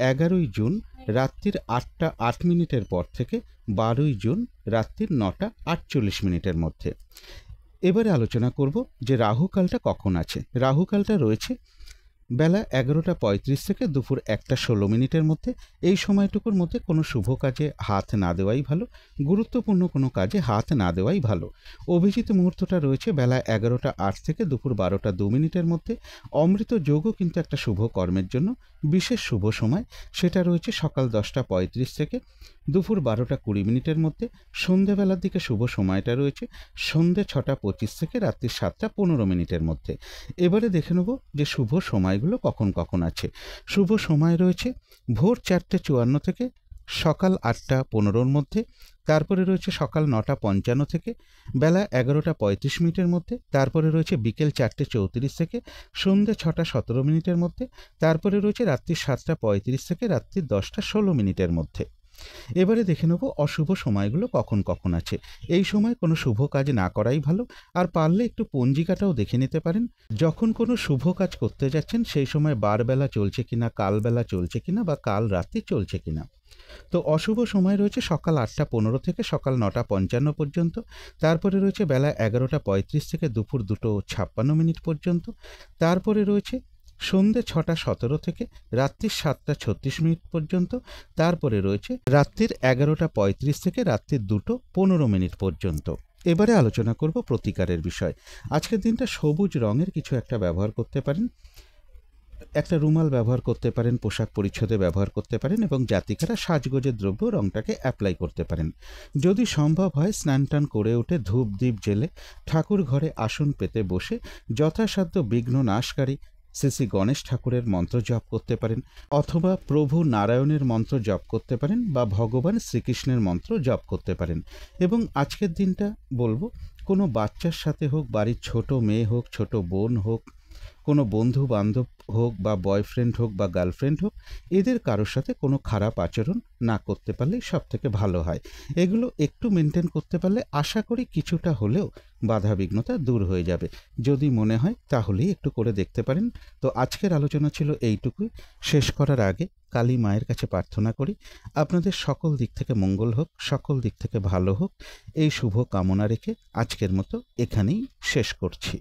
11ই জুন রাত্রির 8টা 8 মিনিটের পর থেকে 12ই জুন রাত্রির 9টা 48 মিনিটের মধ্যে। এবারে আলোচনা করব যে রাহুকালটা কখন আছে। রাহুকালটা রয়েছে বেলা 11টা 35 থেকে দুপুর 1টা 16 মিনিটের মধ্যে। এই সময়টুকুর মধ্যে কোনো শুভ কাজে হাত না দেওয়াই ভালো, গুরুত্বপূর্ণ কোনো কাজে হাত না দেওয়াই ভালো। অভিজিৎ মুহূর্তটা রয়েছে বেলা 11টা 8 থেকে দুপুর 12টা 2 মিনিটের মধ্যে। অমৃত যোগও কিন্তু একটা শুভ কর্মের জন্য বিশেষ শুভ সময়, সেটা রয়েছে সকাল 10টা 35 থেকে দুপুর 12টা 20 মিনিটের মধ্যে। সন্ধেবেলার দিকে শুভ সময়টা রয়েছে সন্ধে 6টা 25 থেকে রাত্রি 7টা 15 মিনিটের মধ্যে। এবারে দেখে নেব যে শুভ সময়গুলো কখন কখন আছে। শুভ সময় রয়েছে ভোর 4টে 54 থেকে সকাল 8টা 15-র মধ্যে। তারপরে রয়েছে সকাল 9টা 55 থেকে বেলা 11টা 35 মিনিটের মধ্যে। তারপরে রয়েছে বিকেল 4টে 34 থেকে সন্ধে 6টা 17 মিনিটের মধ্যে। তারপরে রয়েছে রাত্রি 7টা 35 থেকে রাত্রি 10টা 16 মিনিটের মধ্যে। এবারে দেখে নেব অশুভ সময়গুলো কখন কখন আছে। এই সময় কোনো শুভ কাজ না করাই ভালো, আর পারলে একটু পঞ্জিকাটাও দেখে নিতে পারেন। যখন কোনো শুভ কাজ করতে যাচ্ছেন সেই সময় বারবেলা চলছে কিনা, কালবেলা চলছে কিনা বা কাল রাত্রি চলছে কিনা। তো অশুভ সময় রয়েছে সকাল 8টা 15 থেকে সকাল 9টা 55 পর্যন্ত। তারপরে রয়েছে বেলা 11টা 35 থেকে দুপুর 2টো 56 মিনিট পর্যন্ত। তারপরে রয়েছে সন্ধে 6টা 17 থেকে রাত্রির 7টা 36 মিনিট পর্যন্ত। তারপরে রয়েছে রাত্রির 11টা 35 থেকে রাত্রির 2টো 15 মিনিট পর্যন্ত। এবারে আলোচনা করব প্রতিকারের বিষয়। আজকের দিনটা সবুজ রঙের কিছু একটা ব্যবহার করতে পারেন। একটা রুমাল ব্যবহার করতে পারেন, পোশাক পরিচ্ছদে ব্যবহার করতে পারেন এবং জাতিকারা সাজগোজের দ্রব্য রঙটাকে অ্যাপ্লাই করতে পারেন। যদি সম্ভব হয় স্নান টান করে উঠে ধূপ দ্বীপ জেলে ঠাকুর ঘরে আসন পেতে বসে যথাসাধ্য বিঘ্ন নাশকারী শ্রী শ্রী গণেশ ঠাকুরের মন্ত্র জপ করতে পারেন, অথবা প্রভু নারায়ণের মন্ত্র জপ করতে পারেন বা ভগবান শ্রীকৃষ্ণের মন্ত্র জপ করতে পারেন। এবং আজকের দিনটা বলবো, কোনো বাচ্চার সাথে হোক, বাড়ির ছোট মেয়ে হোক, ছোট বোন হোক, কোনো বন্ধু বান্ধব হোক বা বয়ফ্রেন্ড হোক বা গার্লফ্রেন্ড হোক, এদের কারোর সাথে কোনো খারাপ আচরণ না করতে পারলেই সব থেকে ভালো হয়। এগুলো একটু মেনটেন করতে পারলে আশা করি কিছুটা হলেও বাধাবিঘ্নতা দূর হয়ে যাবে। যদি মনে হয় তাহলেই একটু করে দেখতে পারেন। তো আজকের আলোচনা ছিল এইটুকুই। শেষ করার আগে কালী মায়ের কাছে প্রার্থনা করি আপনাদের সকল দিক থেকে মঙ্গল হোক, সকল দিক থেকে ভালো হোক, এই শুভ কামনা রেখে আজকের মতো এখানেই শেষ করছি।